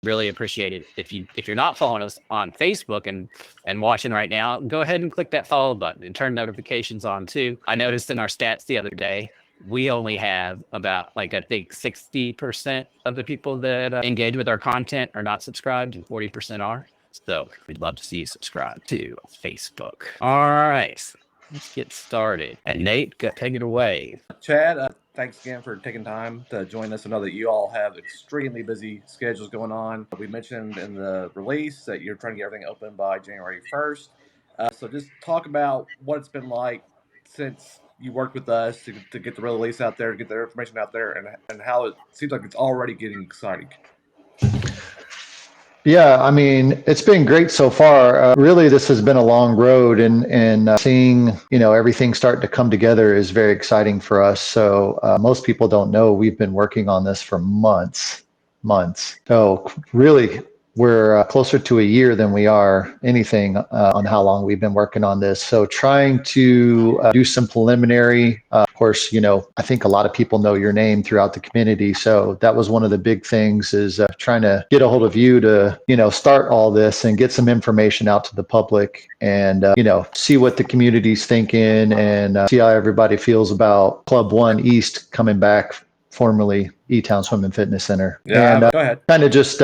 Really appreciate it. If you're not following us on Facebook and watching right now, go ahead and click that follow button and turn notifications on too. I noticed in our stats the other day, we only have about like I think 60% of the people that engage with our content are not subscribed, and 40% are. So we'd love to see you subscribe to Facebook. All right, let's get started. And Nate, take it away. Chad, thanks again for taking time to join us. I know that you all have extremely busy schedules going on. We mentioned in the release that you're trying to get everything open by January 1st. So just talk about what it's been like since you worked with us to get the release out there, to get the information out there, and how it seems like it's already getting exciting. Yeah, I mean, it's been great so far. Really, this has been a long road, and seeing everything start to come together is very exciting for us. So most people don't know we've been working on this for months. So really, we're closer to a year than we are anything on how long we've been working on this. So trying to do some preliminary. Of course, I think a lot of people know your name throughout the community. So that was one of the big things is trying to get a hold of you to, start all this and get some information out to the public and, see what the community's thinking and see how everybody feels about Club One East coming back, formerly E-Town Swim and Fitness Center. Yeah, And go ahead. kind of just,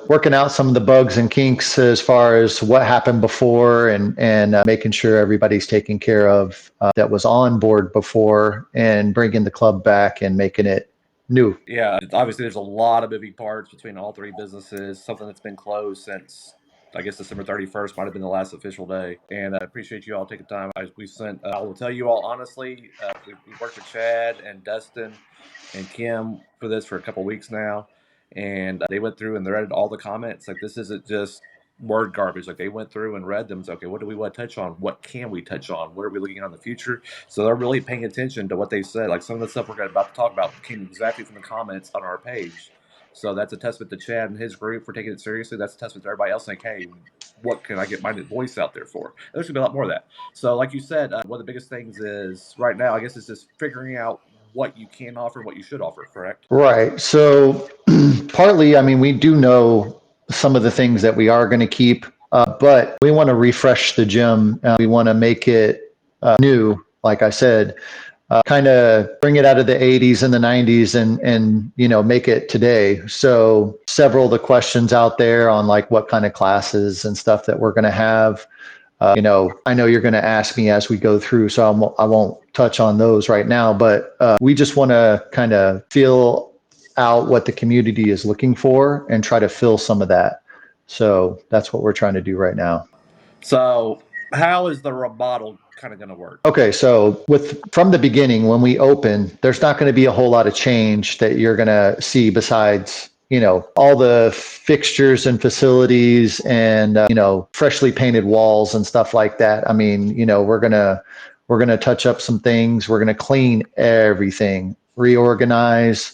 working out some of the bugs and kinks as far as what happened before and making sure everybody's taken care of that was on board before and bringing the club back and making it new. Yeah, obviously there's a lot of moving parts between all three businesses. Something that's been closed since I guess December 31st might have been the last official day. And I appreciate you all taking time. I will tell you all honestly, we worked with Chad and Dustin and Kim for this for a couple weeks now, and they went through and they read all the comments. Like this isn't just word garbage. Like they went through and read them. It's okay. What do we want to touch on? What can we touch on? What are we looking at in the future? So they're really paying attention to what they said. Like some of the stuff we're about to talk about came exactly from the comments on our page. So that's a testament to Chad and his group for taking it seriously. That's a testament to everybody else saying, hey, what can I get my voice out there for? And there's going to be a lot more of that. So like you said, one of the biggest things is right now, I guess, is just figuring out what you can offer and what you should offer, correct? Right. So partly, I mean, we do know some of the things that we are going to keep, but we want to refresh the gym. We want to make it new, like I said, kind of bring it out of the 80s and the 90s and make it today. So several of the questions out there on like what kind of classes and stuff that we're going to have. I know you're going to ask me as we go through, so I won't touch on those right now, but we just want to kind of feel out what the community is looking for and try to fill some of that. So that's what we're trying to do right now. So how is the remodel kind of going to work? Okay, so from the beginning, when we open, there's not going to be a whole lot of change that you're going to see besides all the fixtures and facilities and freshly painted walls and stuff like that. I mean, we're gonna touch up some things. We're gonna clean everything, reorganize.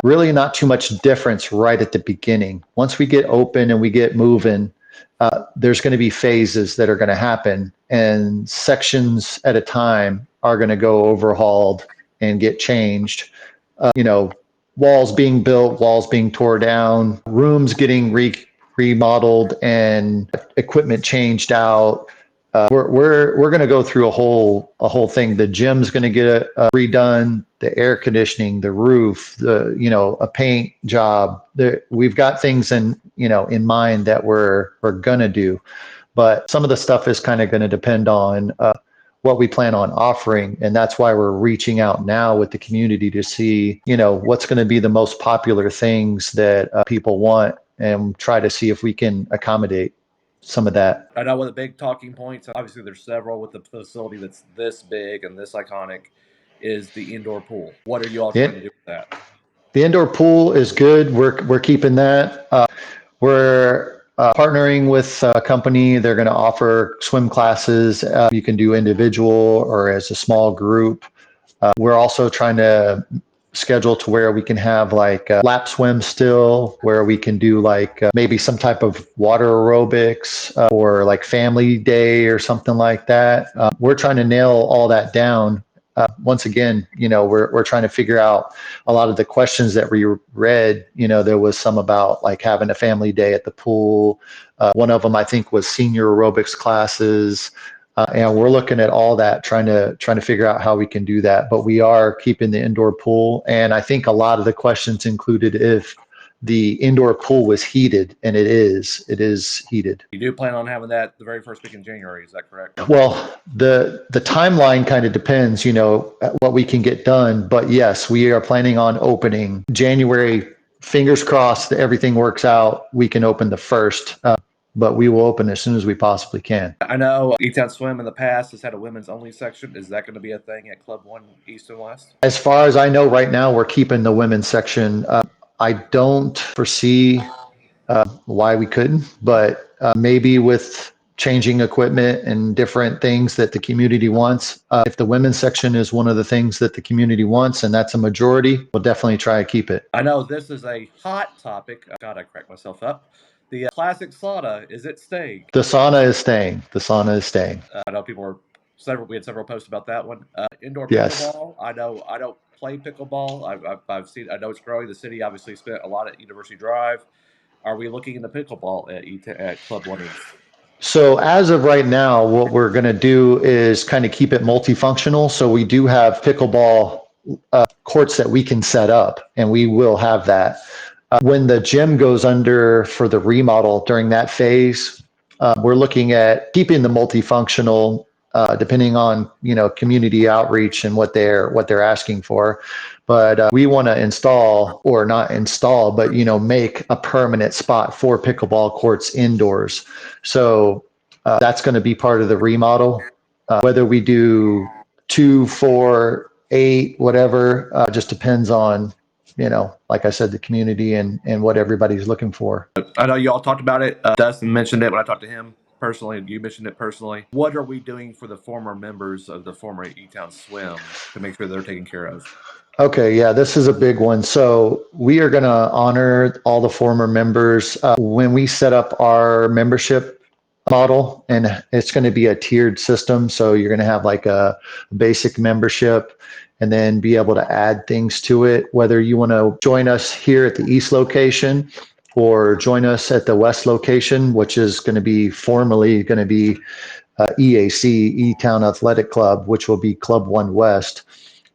Really, not too much difference right at the beginning. Once we get open and we get moving, there's going to be phases that are going to happen, and sections at a time are going to go overhauled and get changed. Walls being built, walls being tore down, rooms getting remodeled, and equipment changed out. We're going to go through a whole thing. The gym's going to get redone, the air conditioning, the roof, a paint job. We've got things in mind that we're going to do, but some of the stuff is kind of going to depend on what we plan on offering. And that's why we're reaching out now with the community to see, what's going to be the most popular things that people want and try to see if we can accommodate some of that. I know one of the big talking points, obviously there's several with the facility that's this big and this iconic, is the indoor pool. What are you all trying to do with that? The indoor pool is good. We're keeping that. We're partnering with a company. They're going to offer swim classes. You can do individual or as a small group. We're also trying to schedule to where we can have like lap swim still, where we can do like maybe some type of water aerobics or like family day or something like that. We're trying to nail all that down once again, we're trying to figure out a lot of the questions that we read. There was some about like having a family day at the pool. One of them, I think, was senior aerobics classes. And we're looking at all that, trying to figure out how we can do that. But we are keeping the indoor pool. And I think a lot of the questions included if the indoor pool was heated, and it is heated. You do plan on having that the very first week in January, is that correct? Well, the timeline kind of depends, what we can get done. But yes, we are planning on opening January. Fingers crossed that everything works out. We can open the first, but we will open as soon as we possibly can. I know E-Town Swim in the past has had a women's only section. Is that going to be a thing at Club 1 East and West? As far as I know, right now we're keeping the women's section. I don't foresee why we couldn't, but maybe with changing equipment and different things that the community wants. If the women's section is one of the things that the community wants, and that's a majority, we'll definitely try to keep it. I know this is a hot topic. God, I cracked myself up. The classic sauna, is it staying? The sauna is staying. The sauna is staying. I know people were we had several posts about that one. Indoor Yes. pickleball. I know I don't play pickleball. I've seen. I know it's growing. The city obviously spent a lot at University Drive. Are we looking into pickleball at Club 1 East? So as of right now, what we're going to do is kind of keep it multifunctional. So we do have pickleball courts that we can set up, and we will have that. When the gym goes under for the remodel during that phase, we're looking at keeping the multifunctional, depending on community outreach and what they're asking for. But we want to install, or not install, but make a permanent spot for pickleball courts indoors. So that's going to be part of the remodel. Whether we do 2, 4, 8, whatever, just depends on like I said, the community and what everybody's looking for. I know you all talked about it. Dustin mentioned it when I talked to him personally, and you mentioned it personally. What are we doing for the former members of the former E-Town Swim to make sure they're taken care of? Okay, yeah, this is a big one. So we are going to honor all the former members when we set up our membership model, and it's going to be a tiered system. So you're going to have like a basic membership and then be able to add things to it, whether you want to join us here at the East location or join us at the West location, which is going to be formally going to be EAC, E-Town Athletic Club, which will be Club 1 West.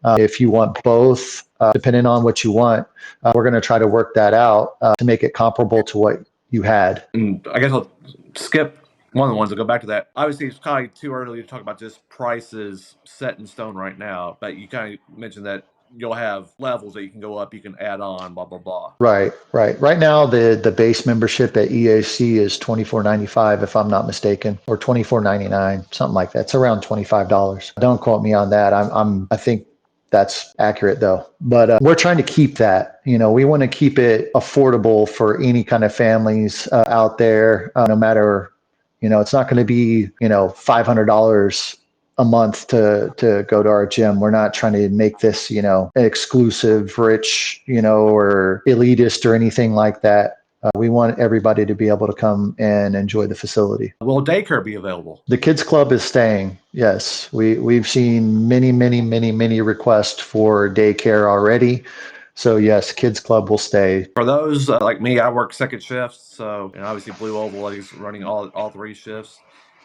If you want both, depending on what you want, we're going to try to work that out to make it comparable to what you had. And I guess I'll skip one of the ones. I'll go back to that. Obviously, it's kind of too early to talk about just prices set in stone right now, but you kind of mentioned that you'll have levels that you can go up, you can add on, blah, blah, blah. Right. Right now, the base membership at EAC is $24.95, if I'm not mistaken, or $24.99, something like that. It's around $25. Don't quote me on that. I think that's accurate though. But we're trying to keep that. We want to keep it affordable for any kind of families out there, no matter, it's not going to be, $500 a month to go to our gym. We're not trying to make this, exclusive, rich, or elitist or anything like that. We want everybody to be able to come and enjoy the facility. Will daycare be available? The kids club is staying. Yes, we've seen many requests for daycare already. So yes, kids club will stay. For those like me, I work second shifts, so and obviously Blue Oval is running all 3 shifts.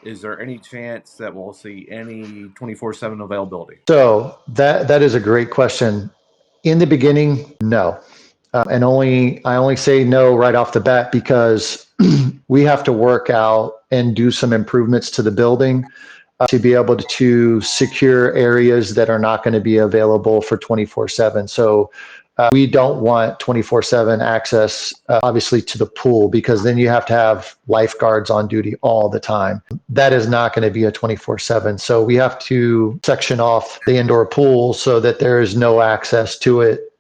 Is there any chance that we'll see any 24/7 availability? So that is a great question. In the beginning, no. And I only say no right off the bat because we have to work out and do some improvements to the building to be able to secure areas that are not going to be available for 24/7. So we don't want 24/7 access, obviously, to the pool, because then you have to have lifeguards on duty all the time. That is not going to be a 24/7. So we have to section off the indoor pool so that there is no access to it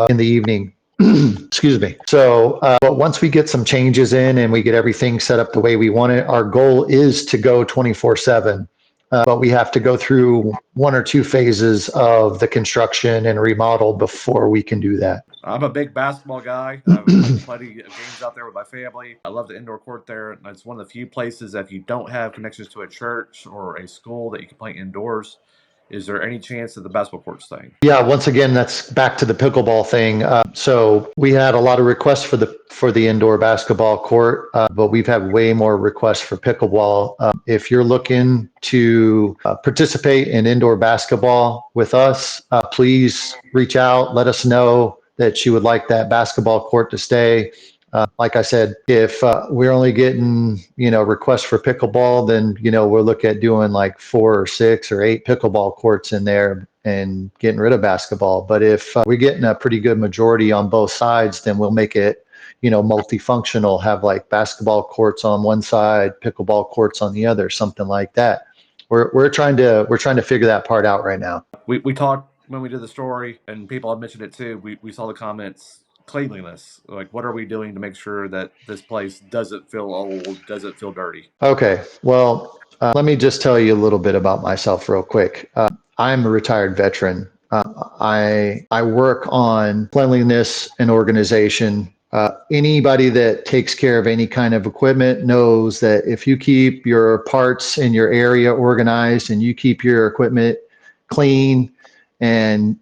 in the evening. Excuse me. So, but once we get some changes in and we get everything set up the way we want it, our goal is to go 24/7. But we have to go through 1 or 2 phases of the construction and remodel before we can do that. I'm a big basketball guy. I've played plenty of games out there with my family. I love the indoor court there. It's one of the few places that if you don't have connections to a church or a school that you can play indoors. Is there any chance of the basketball court staying? Yeah, once again, that's back to the pickleball thing. So we had a lot of requests for the indoor basketball court, but we've had way more requests for pickleball. If you're looking to participate in indoor basketball with us, please reach out. Let us know that you would like that basketball court to stay. Like I said, if we're only getting, requests for pickleball, then, we'll look at doing like 4 or 6 or 8 pickleball courts in there and getting rid of basketball. But if we're getting a pretty good majority on both sides, then we'll make it, multifunctional, have like basketball courts on one side, pickleball courts on the other, something like that. We're trying to figure that part out right now. We talked when we did the story, and people have mentioned it too. We saw the comments. Cleanliness, like what are we doing to make sure that this place doesn't feel old, doesn't feel dirty? Okay, well, let me just tell you a little bit about myself real quick. I'm a retired veteran. I work on cleanliness and organization. Anybody that takes care of any kind of equipment knows that if you keep your parts in your area organized and you keep your equipment clean and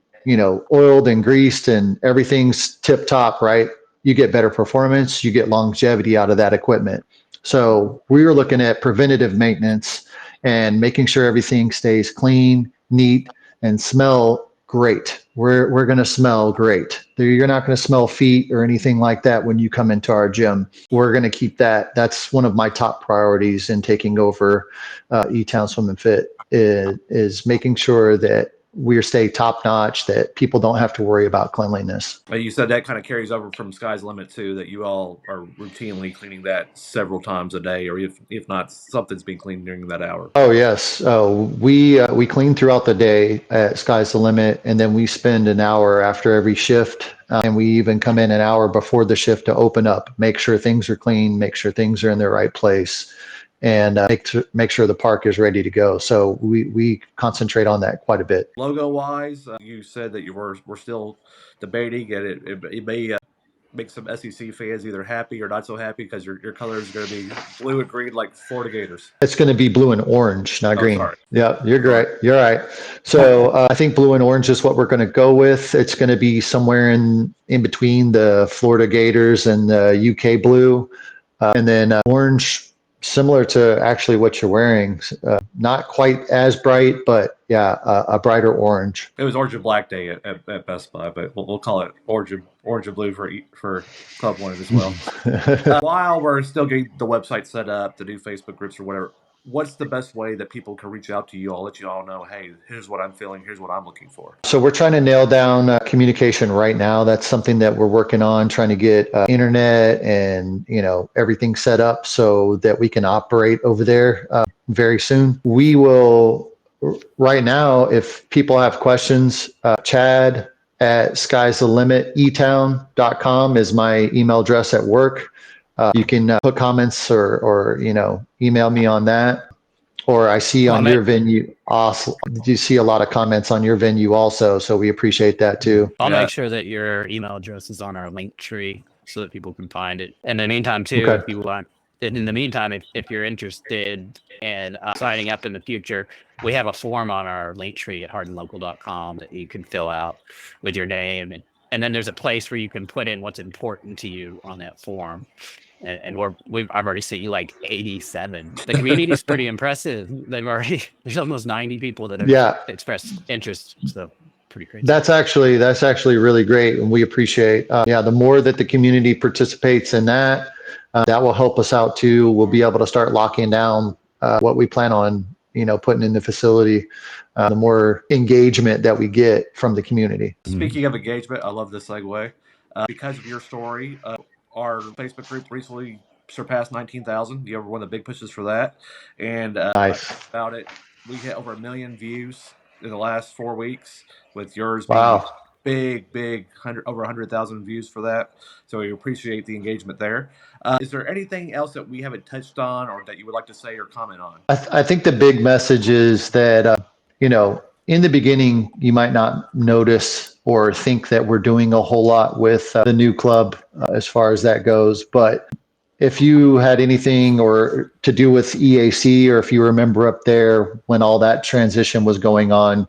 oiled and greased and everything's tip top, right? You get better performance, you get longevity out of that equipment. So we were looking at preventative maintenance and making sure everything stays clean, neat, and smell great. We're going to smell great. You're not going to smell feet or anything like that when you come into our gym. We're going to keep that. That's one of my top priorities in taking over E-Town Swim and Fit is making sure that we stay top notch, that people don't have to worry about cleanliness. You said that kind of carries over from Sky's Limit too, that you all are routinely cleaning that several times a day, or if not, something's being cleaned during that hour. Oh yes, we clean throughout the day at Sky's the Limit, and then we spend an hour after every shift, and we even come in an hour before the shift to open up, make sure things are clean, make sure things are in their right place, and make sure the park is ready to go. So we concentrate on that quite a bit. Logo wise, you said that we're still debating, and it may make some SEC fans either happy or not so happy because your color is going to be blue and green like Florida Gators. It's going to be blue and orange, not green. Sorry. Yeah, you're great. You're right. So I think blue and orange is what we're going to go with. It's going to be somewhere in between the Florida Gators and the UK blue, and then orange, similar to actually what you're wearing. Not quite as bright, but yeah, a brighter orange. It was orange and black day at Best Buy, but we'll call it orange and blue for Club One as well. While we're still getting the website set up, the new Facebook groups or whatever, what's the best way that people can reach out to you? I'll let you all know, hey, here's what I'm feeling, here's what I'm looking for. So we're trying to nail down communication right now. That's something that we're working on, trying to get internet and everything set up so that we can operate over there very soon. We will, right now, if people have questions, Chad at sky'sthelimit.etown.com is my email address at work. You can put comments or email me on that. Or I see on your venue, awesome. You see a lot of comments on your venue also, so we appreciate that too. I'll make sure that your email address is on our Linktree so that people can find it. In the meantime, too, Okay. if you want, in the meantime, if you're interested in signing up in the future, we have a form on our Linktree at hardandlocal.com that you can fill out with your name, and then there's a place where you can put in what's important to you on that form. And I've already seen you like 87. The community is pretty impressive. There's almost 90 people that have expressed interest. So pretty crazy. That's actually really great, and we appreciate. The more that the community participates in that, that will help us out too. We'll be able to start locking down what we plan on, putting in the facility. The more engagement that we get from the community. Speaking of engagement, I love this segue. Because of your story, our Facebook group recently surpassed 19,000. You were one of the big pushes for that. And nice. About it, we hit over 1 million views in the last 4 weeks, with yours being big, over 100,000 views for that. So we appreciate the engagement there. Is there anything else that we haven't touched on or that you would like to say or comment on? I think the big message is that, in the beginning, you might not notice or think that we're doing a whole lot with the new club as far as that goes. But if you had anything or to do with EAC, or if you remember up there when all that transition was going on,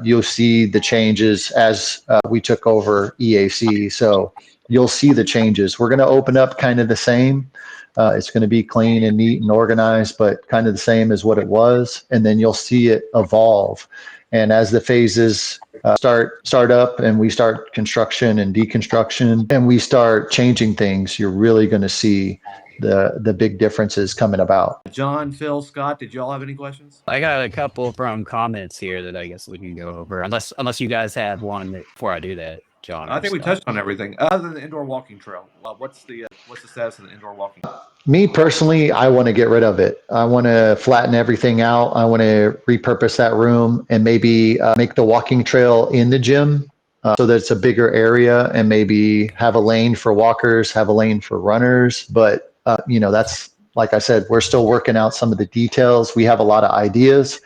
you'll see the changes as we took over EAC. So you'll see the changes. We're going to open up kind of the same. It's going to be clean and neat and organized, but kind of the same as what it was. And then you'll see it evolve. And as the phases start up and we start construction and deconstruction and we start changing things, you're really going to see the big differences coming about. John, Phil, Scott, did y'all have any questions? I got a couple from comments here that I guess we can go over, unless you guys have one before I do that, John. I think we touched on everything other than the indoor walking trail. What's the status of the indoor walking? Me personally, I want to get rid of it. I want to flatten everything out. I want to repurpose that room and maybe make the walking trail in the gym so that it's a bigger area, and maybe have a lane for walkers, have a lane for runners. But, that's, like I said, we're still working out some of the details. We have a lot of ideas.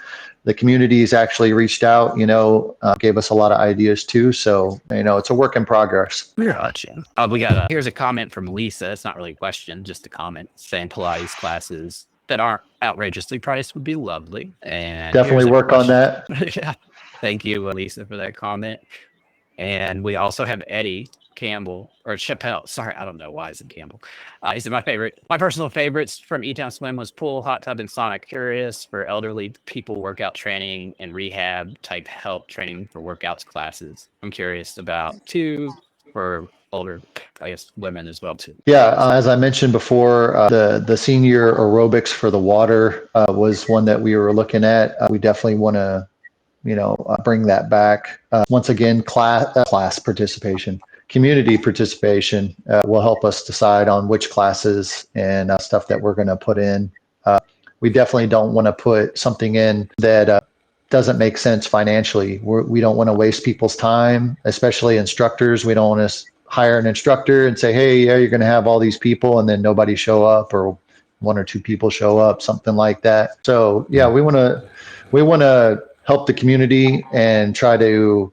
The community's actually reached out, gave us a lot of ideas too. So, it's a work in progress. Gotcha. Here's a comment from Lisa. It's not really a question, just a comment saying Pilates classes that aren't outrageously priced would be lovely. And definitely work on that. Yeah. Thank you, Lisa, for that comment. And we also have Eddie Campbell or Chappelle. Sorry, I don't know why it's in Campbell. He said my personal favorites from E-Town Swim was pool, hot tub, and sauna. Curious for elderly people workout training and rehab type help training for workouts classes. I'm curious about two for older, I guess, women as well too. Yeah, as I mentioned before, the senior aerobics for the water was one that we were looking at. We definitely want to bring that back. Once again, class participation, community participation will help us decide on which classes and stuff that we're going to put in. We definitely don't want to put something in that doesn't make sense financially. We don't want to waste people's time, especially instructors. We don't want to hire an instructor and say, hey, yeah, you're going to have all these people, and then nobody show up, or one or two people show up, something like that. So yeah, we want to help the community and try to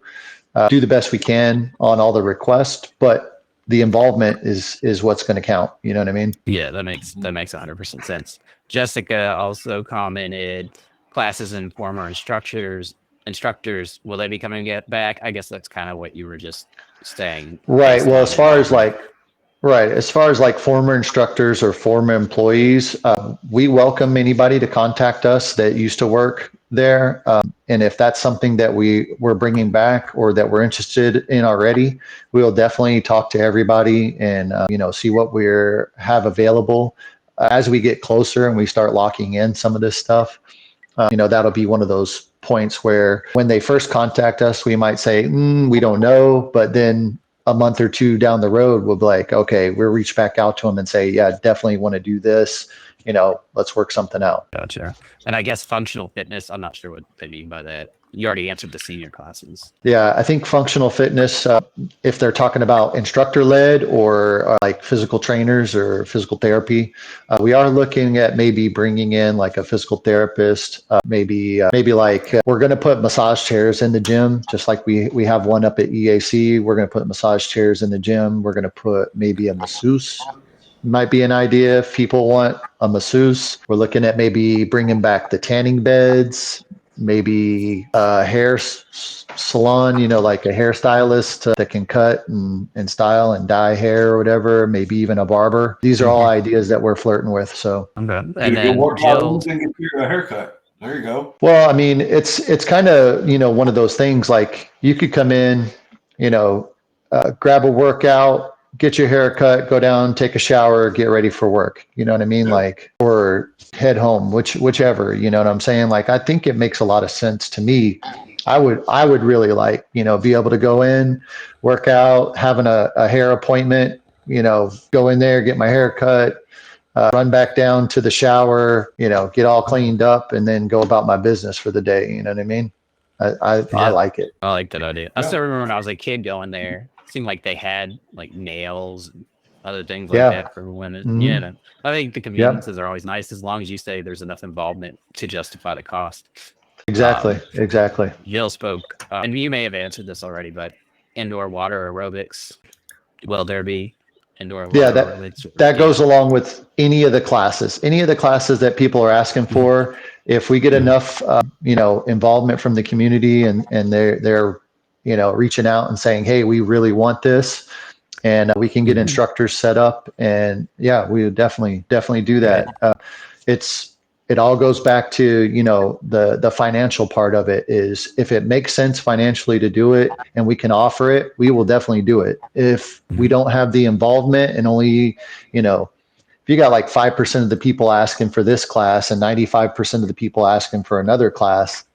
do the best we can on all the requests, but the involvement is what's going to count. You know what I mean? Yeah, that makes 100% sense. Jessica also commented, classes and former instructors, will they be coming back? I guess that's kind of what you were just saying. Right. Well, as far as like former instructors or former employees, we welcome anybody to contact us that used to work there. And if that's something that we're bringing back or that we're interested in already, we will definitely talk to everybody and, see what we have available as we get closer and we start locking in some of this stuff. That'll be one of those points where when they first contact us, we might say, we don't know, but then a month or two down the road, we'll be like, okay, we'll reach back out to them and say, yeah, definitely want to do this. Let's work something out. Gotcha. And I guess functional fitness, I'm not sure what they mean by that. You already answered the senior classes. Yeah, I think functional fitness, if they're talking about instructor led or like physical trainers or physical therapy, we are looking at maybe bringing in like a physical therapist, maybe like we're going to put massage chairs in the gym, just like we have one up at EAC. We're going to put massage chairs in the gym. We're going to put maybe a masseuse. Might be an idea if people want a masseuse. We're looking at maybe bringing back the tanning beds, maybe a hair salon, like a hairstylist that can cut and style and dye hair or whatever, maybe even a barber. These are all ideas that we're flirting with. So, okay. And then Jill, get your haircut. There you go. well, I mean, it's kind of, one of those things like you could come in, grab a workout, get your hair cut, go down, take a shower, get ready for work. You know what I mean? Yeah. Like, or head home, whichever, you know what I'm saying? Like, I think it makes a lot of sense to me. I would really like, be able to go in, work out, having a hair appointment, go in there, get my hair cut, run back down to the shower, get all cleaned up and then go about my business for the day. You know what I mean? I like it. I like that idea. I Yeah. still remember when I was a kid going there. It seemed like they had like nails and other things like that for women. Mhm. Yeah, I think the conveniences are always nice as long as you say there's enough involvement to justify the cost. Exactly. Jill spoke, and you may have answered this already, but indoor water aerobics, will there be indoor Yeah, water aerobics. that goes along with any of the classes that people are asking for. If we get enough, involvement from the community and they're, reaching out and saying, hey, we really want this, and we can get instructors set up, and yeah, we would definitely do that. It all goes back to, the financial part of it. Is if it makes sense financially to do it and we can offer it, we will definitely do it. If we don't have the involvement and only, if you got like 5% of the people asking for this class and 95% of the people asking for another class,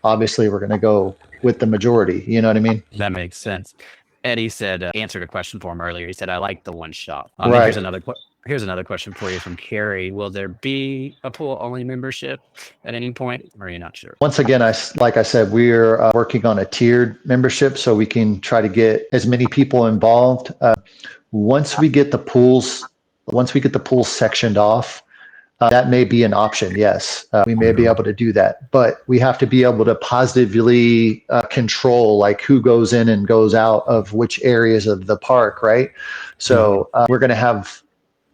obviously we're going to go with the majority. You know what I mean? That makes sense. Eddie said, answered a question for him earlier. He said, I like the one shot. And Right. here's another question for you from Carrie. Will there be a pool only membership at any point, or are you not sure? Once again, like I said, we're working on a tiered membership so we can try to get as many people involved. Once we get the pools sectioned off, that may be an option. Yes, we may be able to do that, but we have to be able to positively control like who goes in and goes out of which areas of the park, right? So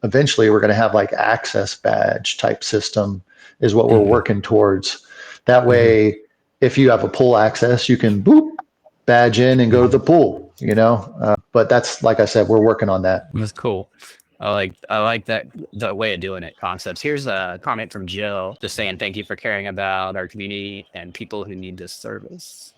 eventually we're going to have like access badge type system is what we're working towards. That way, if you have a pool access, you can badge in and go to the pool, but that's, like I said, we're working on that. That's cool. I like that, the way of doing it concepts. Here's a comment from Jill just saying, thank you for caring about our community and people who need this service.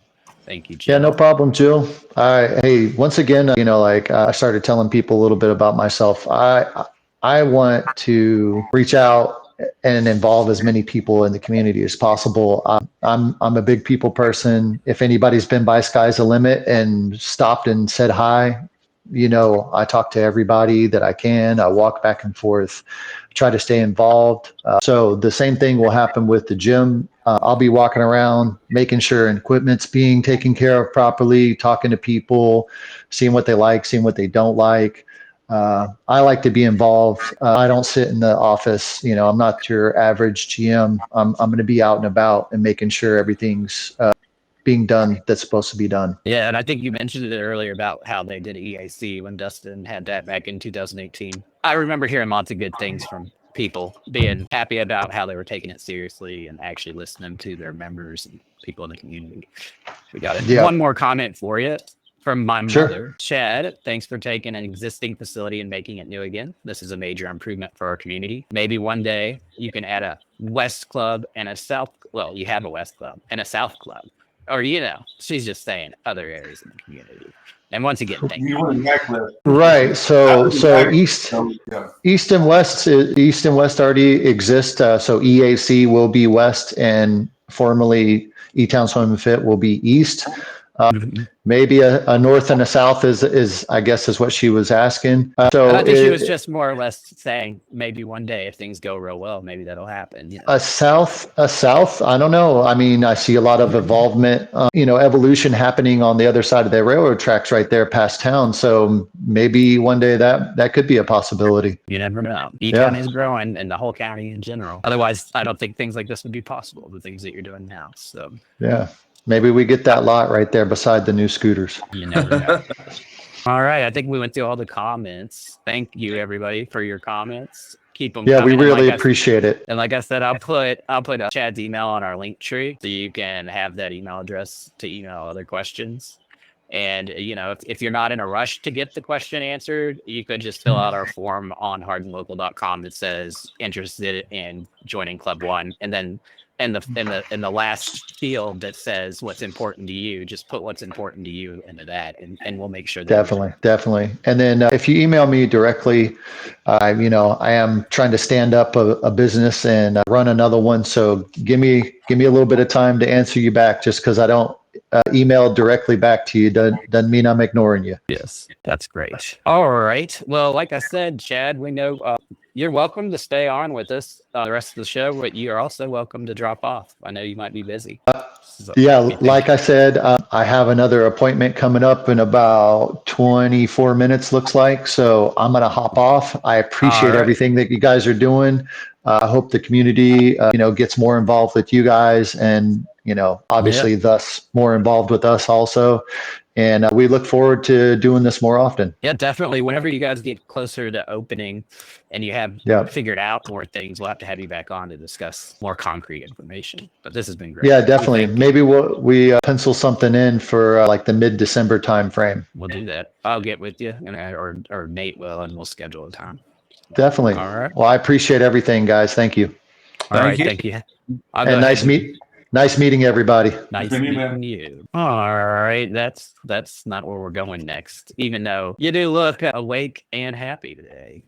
Thank you, Jill. Yeah, no problem, Jill. Hey, once again, I started telling people a little bit about myself. I want to reach out and involve as many people in the community as possible. I'm a big people person. If anybody's been by Sky's the Limit and stopped and said hi, I talk to everybody that I can. I walk back and forth, try to stay involved. So the same thing will happen with the gym. I'll be walking around, making sure equipment's being taken care of properly, talking to people, seeing what they like, seeing what they don't like. I like to be involved. I don't sit in the office. I'm not your average GM. I'm going to be out and about and making sure everything's being done that's supposed to be done. Yeah, and I think you mentioned it earlier about how they did EAC when Dustin had that back in 2018. I remember hearing lots of good things from people being happy about how they were taking it seriously and actually listening to their members and people in the community. We got it. Yeah. One more comment for you from my Sure. mother. Chad, thanks for taking an existing facility and making it new again. This is a major improvement for our community. Maybe one day you can add a West Club and a South. Well, you have a West Club and a South Club. Or, she's just saying other areas in the community. And once again, thank you. You want a necklace. Right. So East and West already exist. So EAC will be West, and formerly E-Town Swim and Fit will be East. Maybe a North and a South is I guess is what she was asking. So and I think she was just more or less saying maybe one day if things go real well, maybe that'll happen. A South. I don't know. I mean, I see a lot of involvement, evolution happening on the other side of the railroad tracks right there past town. So maybe one day that could be a possibility. You never know. E-Town is growing, and the whole county in general. Otherwise, I don't think things like this would be possible, the things that you're doing now. So yeah. Maybe we get that lot right there beside the new scooters. You never know. All right. I think we went through all the comments. Thank you, everybody, for your comments. Keep them coming. We really appreciate it. And like I said, I'll put Chad's email on our Linktree so you can have that email address to email other questions. And, if you're not in a rush to get the question answered, you could just fill out our form on hardandlocal.com that says interested in joining Club One. And then in the last field that says what's important to you, just put what's important to you into that, and we'll make sure that definitely. And then if you email me directly, I am trying to stand up a business and run another one. So give me a little bit of time to answer you back. Just because I don't email directly back to you doesn't mean I'm ignoring you. Yes, that's great. All right. Well, like I said, Chad, we know you're welcome to stay on with us the rest of the show, but you are also welcome to drop off. I know you might be busy. Like I said, I have another appointment coming up in about 24 minutes, looks like. So I'm going to hop off. I appreciate everything that you guys are doing. I hope the community, gets more involved with you guys and, obviously thus more involved with us also. And we look forward to doing this more often. Yeah, definitely. Whenever you guys get closer to opening and you have Yeah. figured out more things, we'll have to have you back on to discuss more concrete information. But this has been great. Yeah, definitely. Thank you. Maybe we pencil something in for like the mid-December time frame. We'll do that. I'll get with you, or Nate will, and we'll schedule a time. Definitely. All right. Well, I appreciate everything, guys. Thank you. All right. you. Thank you. I'll go And ahead nice meeting everybody. Nice Good meeting you, meeting you. All right, that's not where we're going next. Even though you do look awake and happy today.